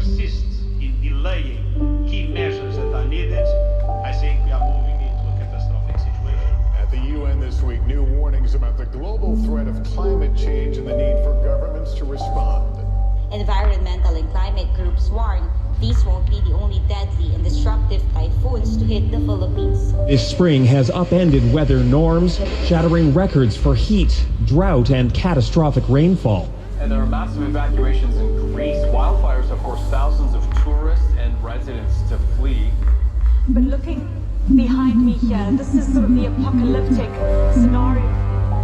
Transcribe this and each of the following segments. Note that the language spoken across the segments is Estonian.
persist in delaying key measures that are needed, I think we are moving into a catastrophic situation. At the UN this week, new warnings about the global threat of climate change and the need for governments to respond. Environmental and climate groups warn these won't be the only deadly and destructive typhoons to hit the Philippines. This spring has upended weather norms, shattering records for heat, drought, and catastrophic rainfall. And there are massive evacuations in Greece. Wildfires have forced thousands of tourists and residents to flee. But looking behind me here, this is sort of the apocalyptic scenario.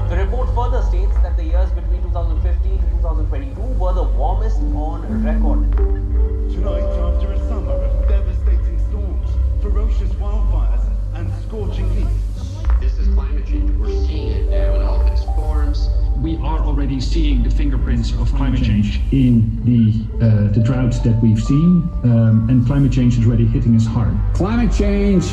The report further states that the years between 2015 to 2022 were the warmest on record. Tonight, after a summer of devastating storms, ferocious wildfires, and scorching heat. This is climate change. We're seeing it now in all of its forms. We are already seeing the fingerprints of climate change in the droughts that we've seen, and climate change is already hitting us hard. Climate change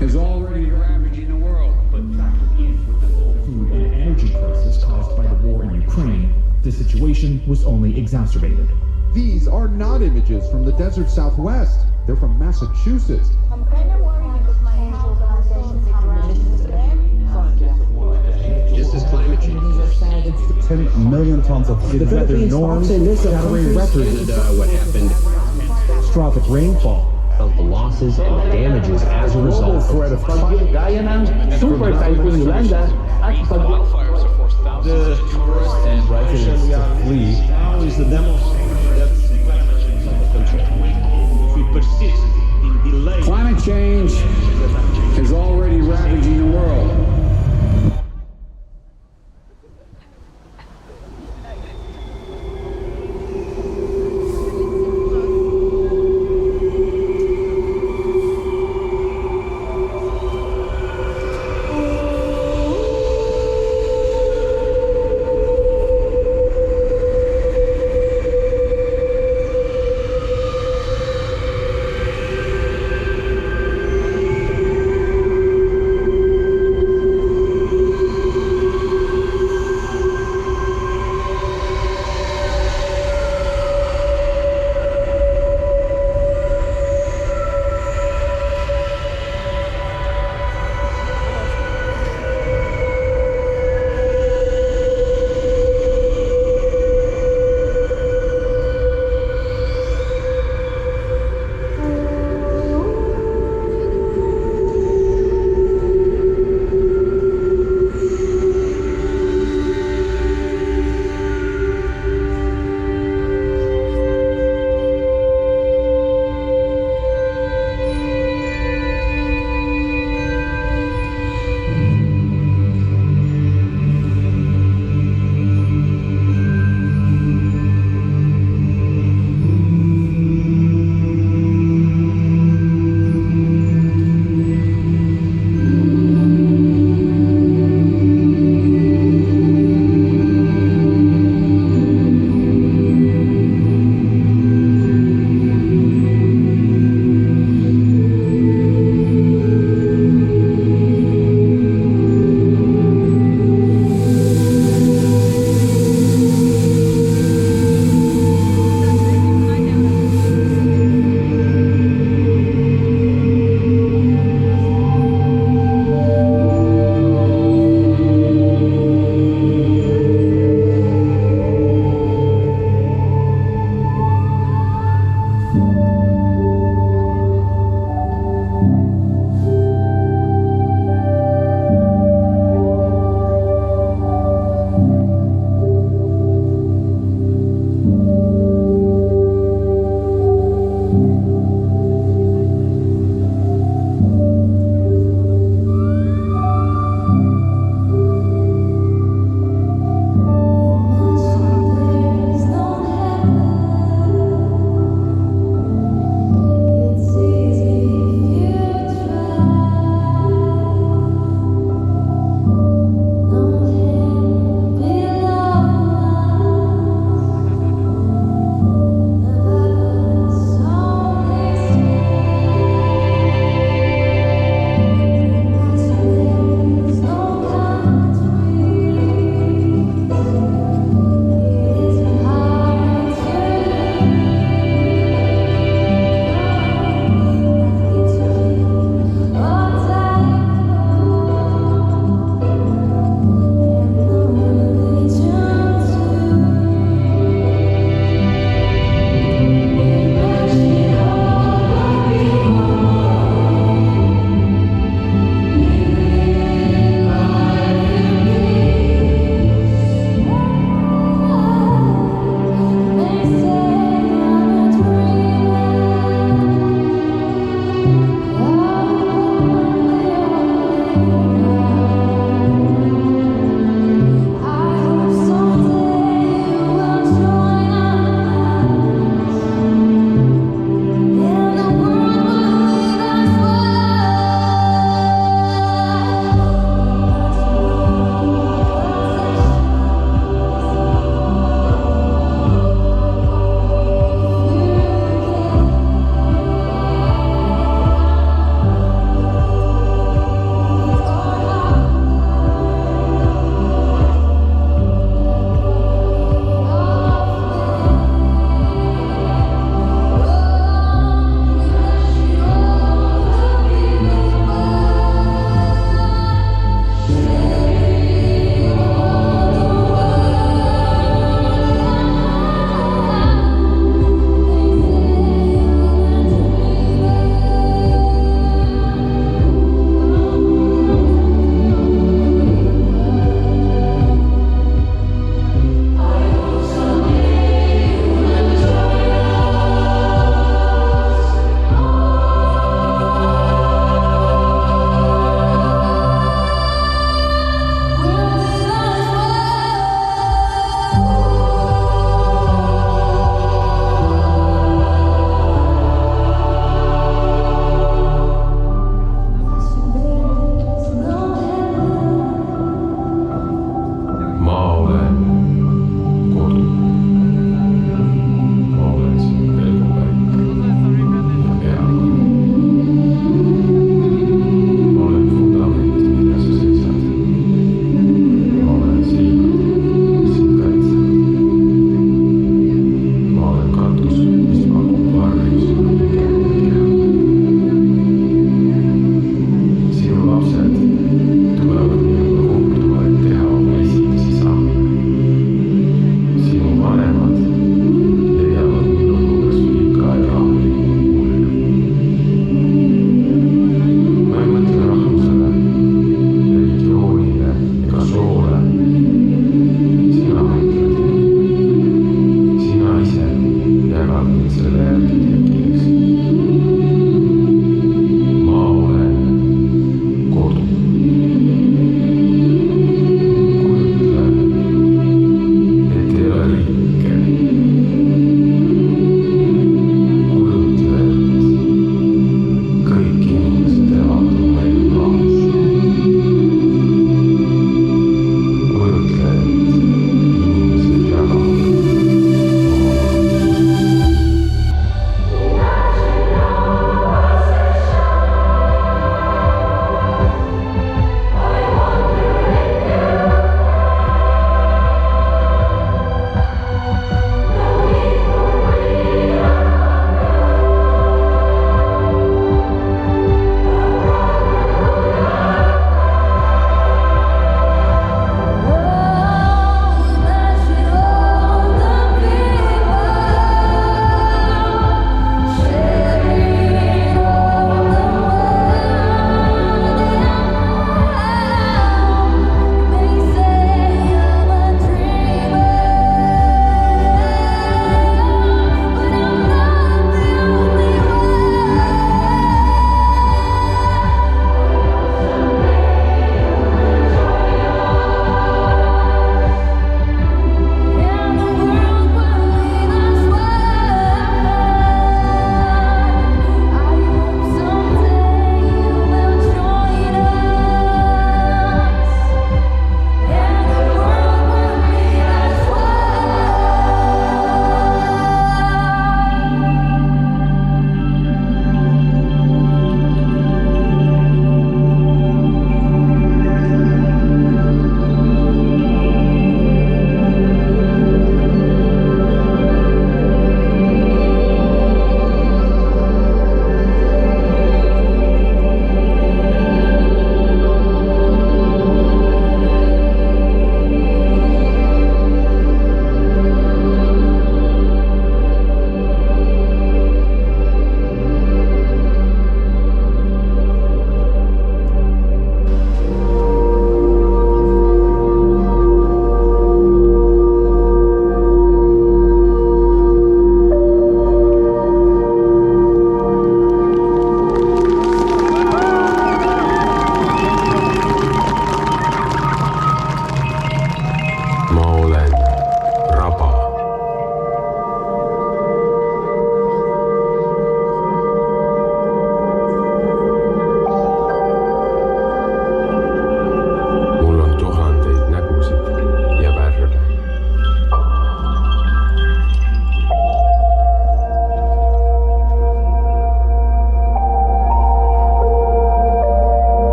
is already ravaging the world. But factored in with the food and energy crisis caused by the war in Ukraine, the situation was only exacerbated. These are not images from the desert Southwest. They're from Massachusetts. I'm kind of worried because my health This is climate change. 10 million tons of heated weather norms, shattering records. What happened? Catastrophic rainfall. Of the losses and the damages as a result of threat of climate Super Typhoon Yolanda. Wildfires have forced thousands of tourists and residents to flee. Now is the demonstration that climate change is under control. If we persist in delaying Climate change is already ravaging the world. oled selle arhitektiks. Ma olen kodu. Kujutle, et ei ole riike. Kujutle, et kõik inimesed elavad oma elu rahus. Kujutle, et inimesed jagavad oma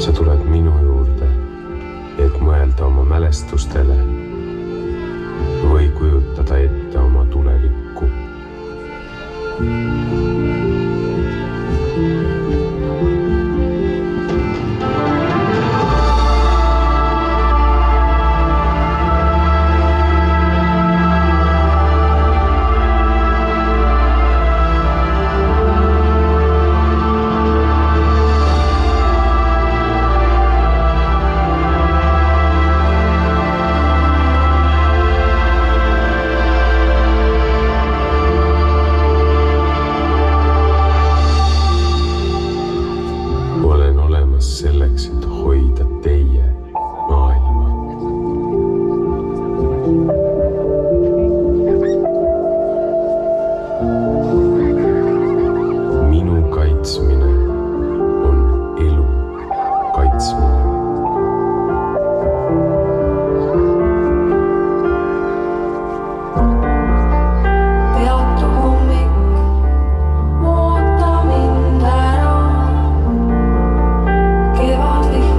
sa tuled minu juurde, et mõelda oma mälestustele või kujutada ette oma tulevikku. Selleks, et hoida teie maailma. Minu kaitsmine on elu kaitsmine. Peatu hommik, oota mind ära. Kevad vihma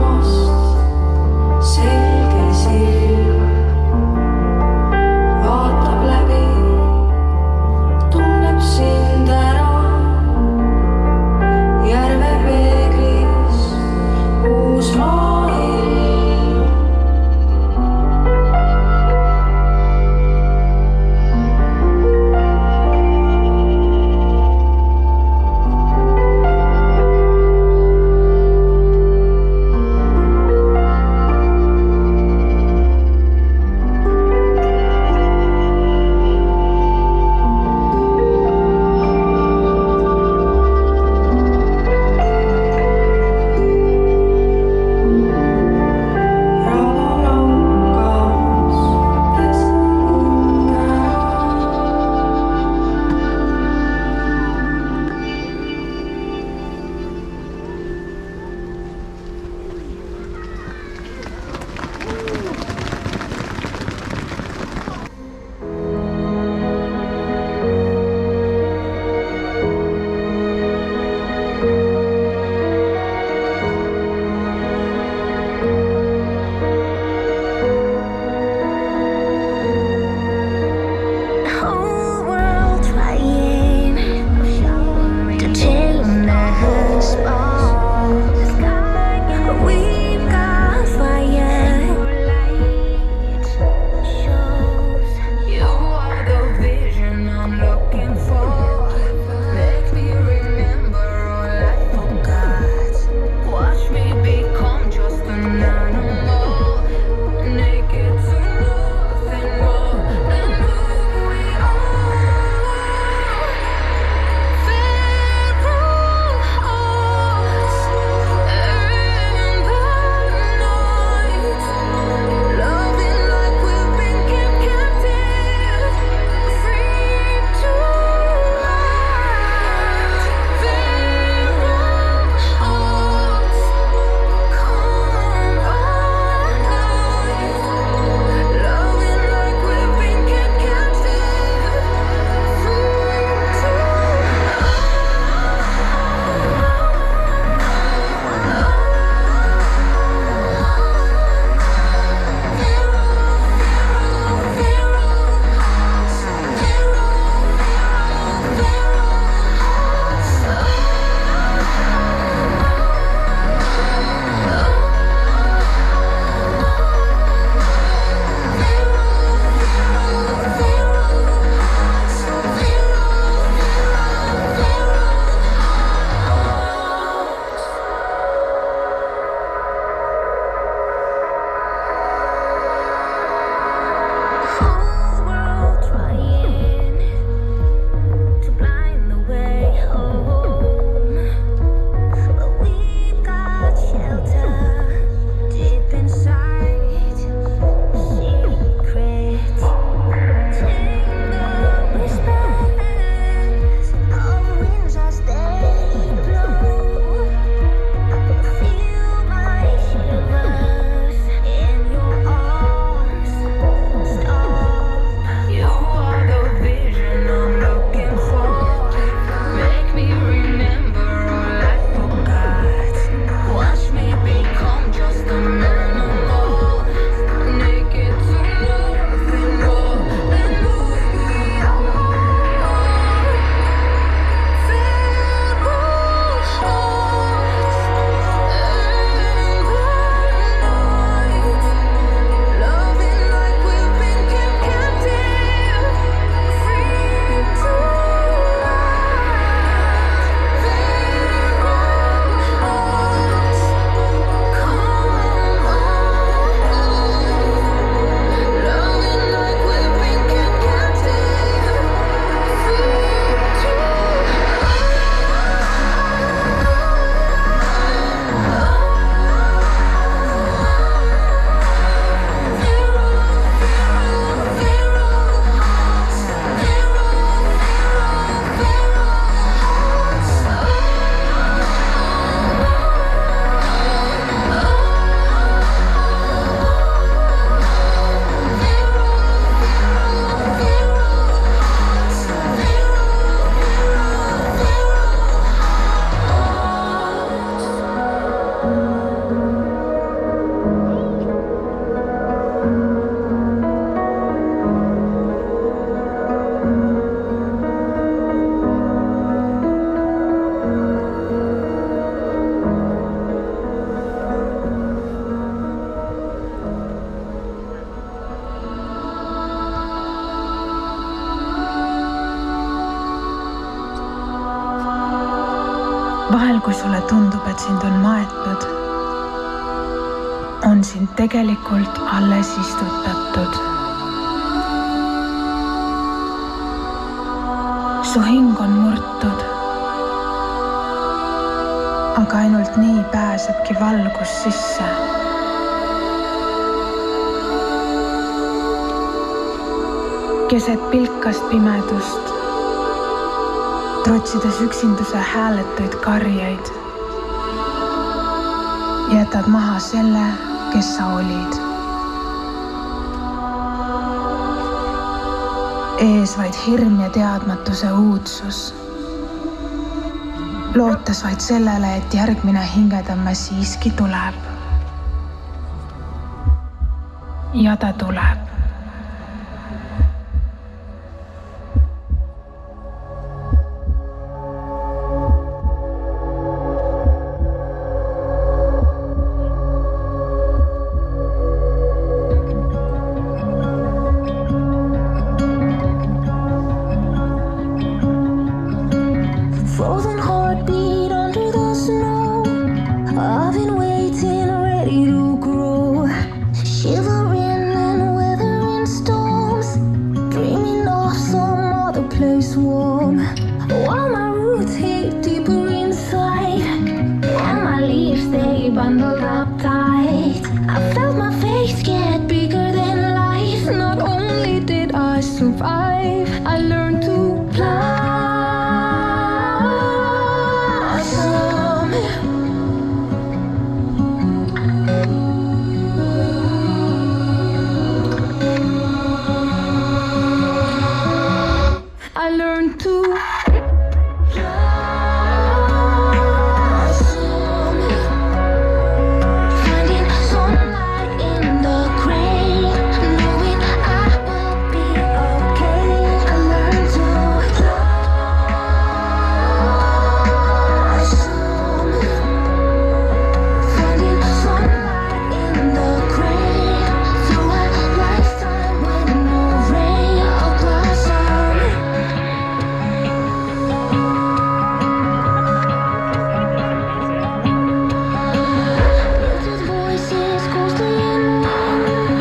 kui sulle tundub, et sind on maetud, on sind tegelikult alles istutatud. Su hing on murtud, aga ainult nii pääsebki valgus sisse. Keset pilkast pimedust, trotsides üksinduse hääletuid karjeid, jätad maha selle, kes sa olid. Ees vaid hirm ja teadmatuse uudsus, lootes vaid sellele, et järgmine hingedämme siiski tuleb. Ja ta tuleb. Frozen heartbeat under the snow. I've been waiting, ready to grow. Shivering and weathering storms, dreaming of some other place warm. While my roots hit deeper inside, and my leaves stay bundled up tight. I felt my face get bigger than life. Not only did I survive, I learned to fly. I learned to blossom, finding sunlight in the gray, knowing I will be okay. I learned to blossom, finding sunlight in the gray, through a lifetime with no rain. I'll blossom. Voices ghostly and wind,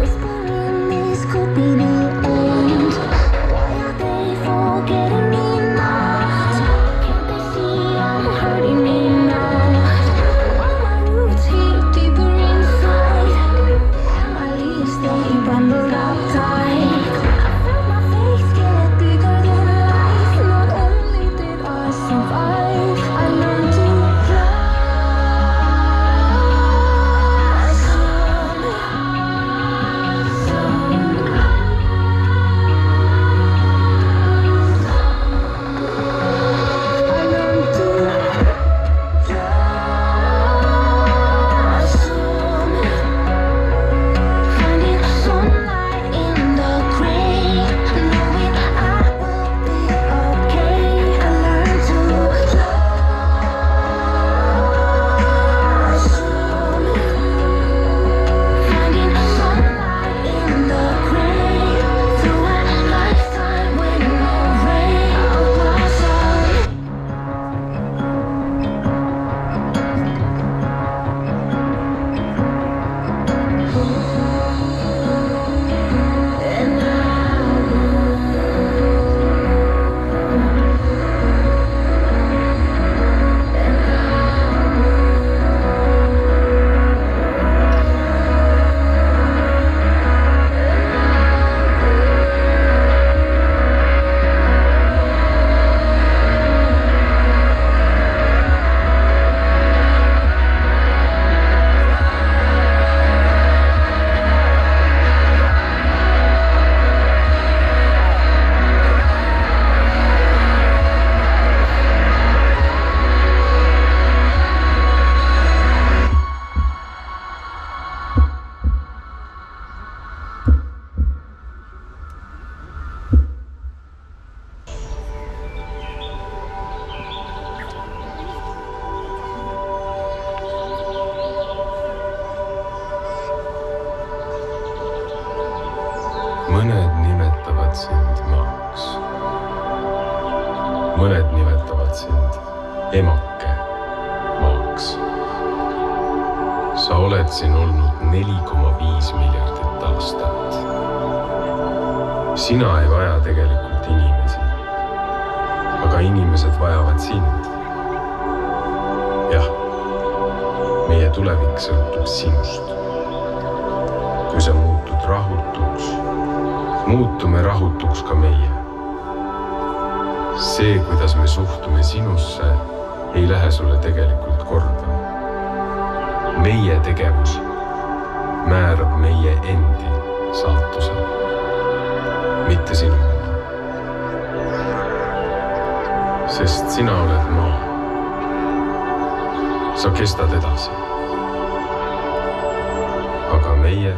whispering this could be the end. Why are they forgetting me now? Can't they see I'm hurting enough? While my roots hit deeper inside, and my leaves stay bundled up tight. I felt my face get bigger than life. Not only did I survive, I learned to finding sunlight in the gray, knowing I will be okay. I learned to blossom, finding sunlight in the gray, through a lifetime with no rain. I'll blossom. And mõned nimetavad sind maaks. Mõned nimetavad sind emake. oled siin olnud 4,5 miljardit aastat. Sina ei vaja tegelikult inimesi, aga inimesed vajavad sind. Jah, meie tulevik sõltub sinust. Kui sa muutud rahutuks, muutume rahutuks ka meie. See, kuidas me suhtume sinusse, ei lähe sulle tegelikult korda. Meie tegevus määrab meie endi saatuse, mitte sinu. Sest sina oled maa. Sa kestad edasi. Aga meie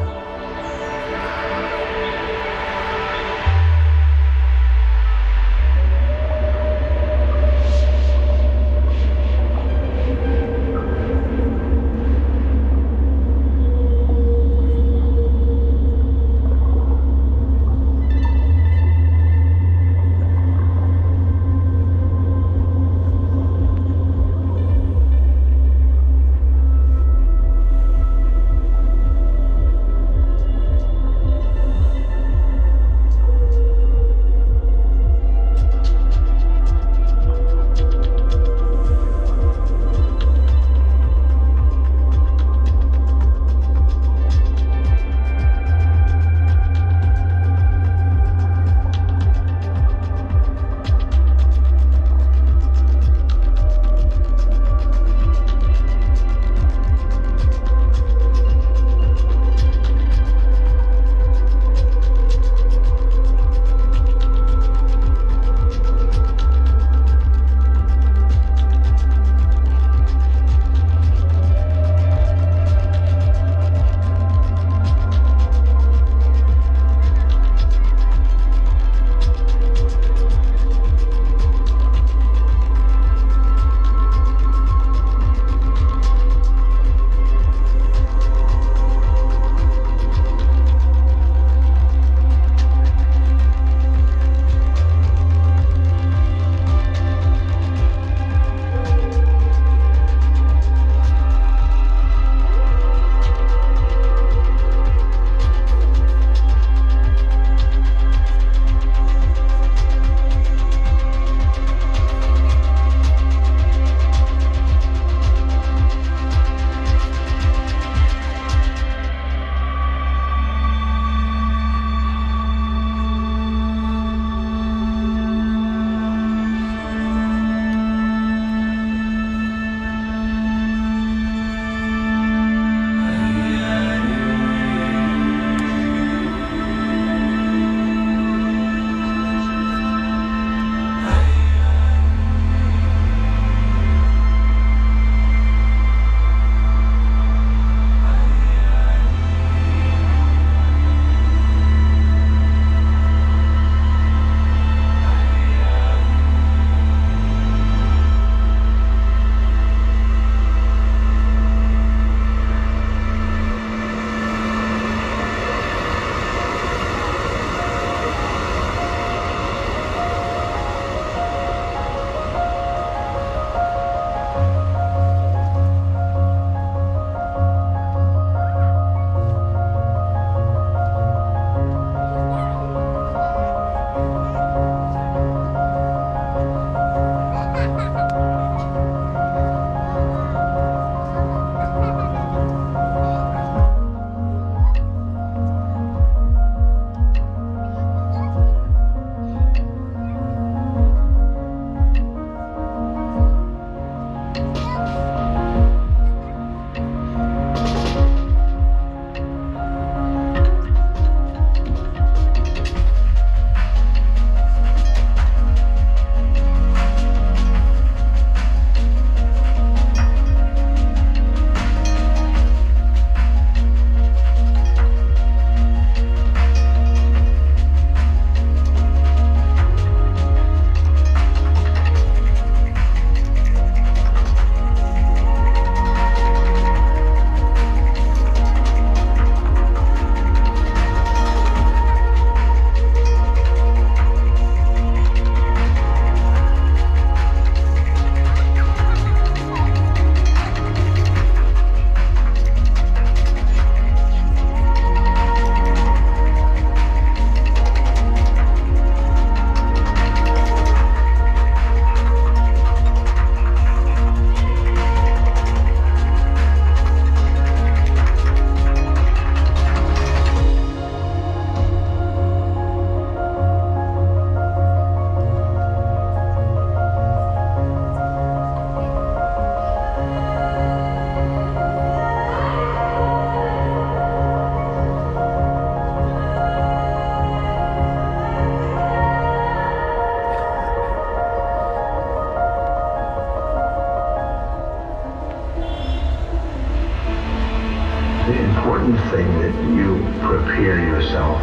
important thing that you prepare yourself.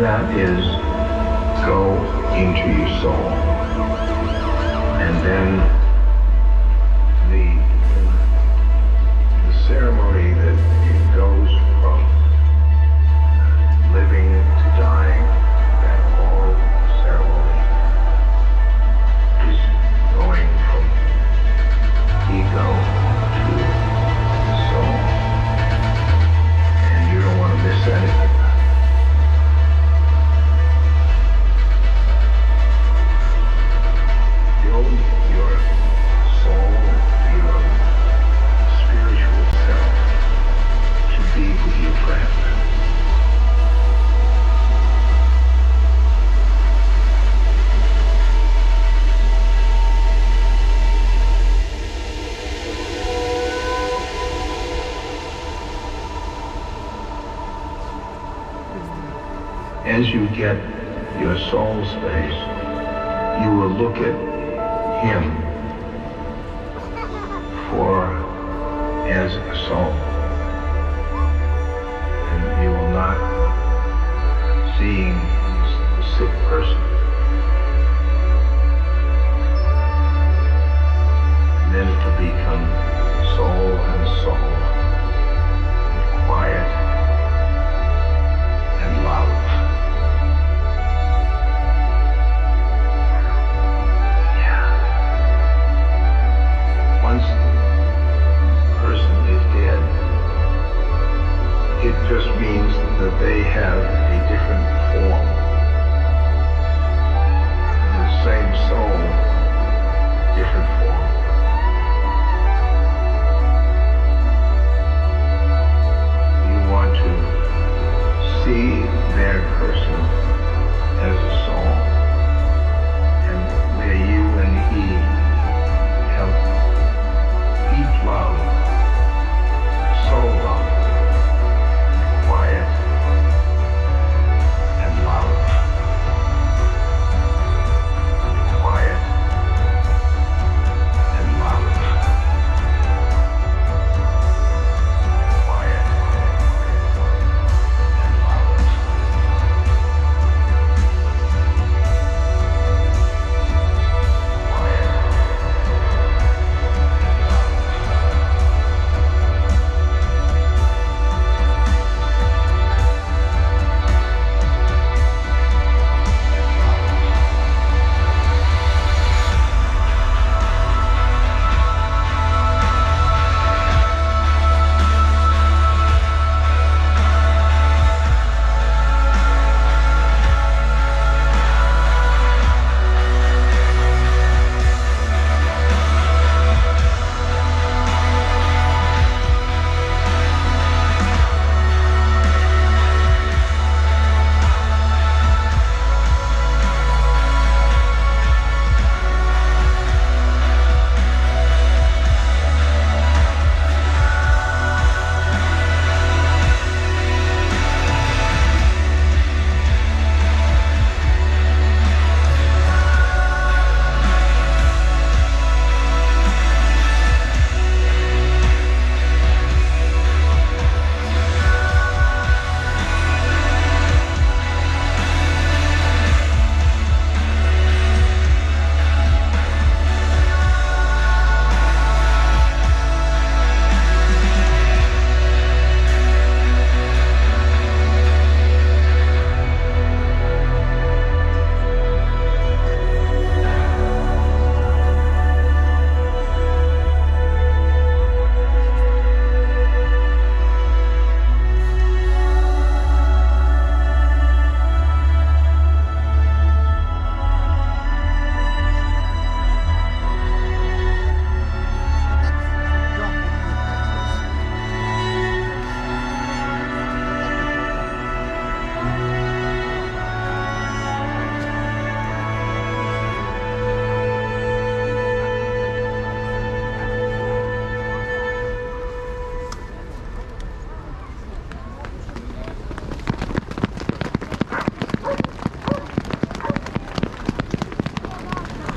That is, go into your soul. And then the ceremony that it goes from living to dying, that whole ceremony is going from ego to soul. And you don't want to miss that. Build your soul, your spiritual self to be with your friend. As you get your soul space, you will look at him as a soul. And you will not seeing a sick person. And then it will become soul and soul, and quiet and love. Once the person is dead, it just means that they have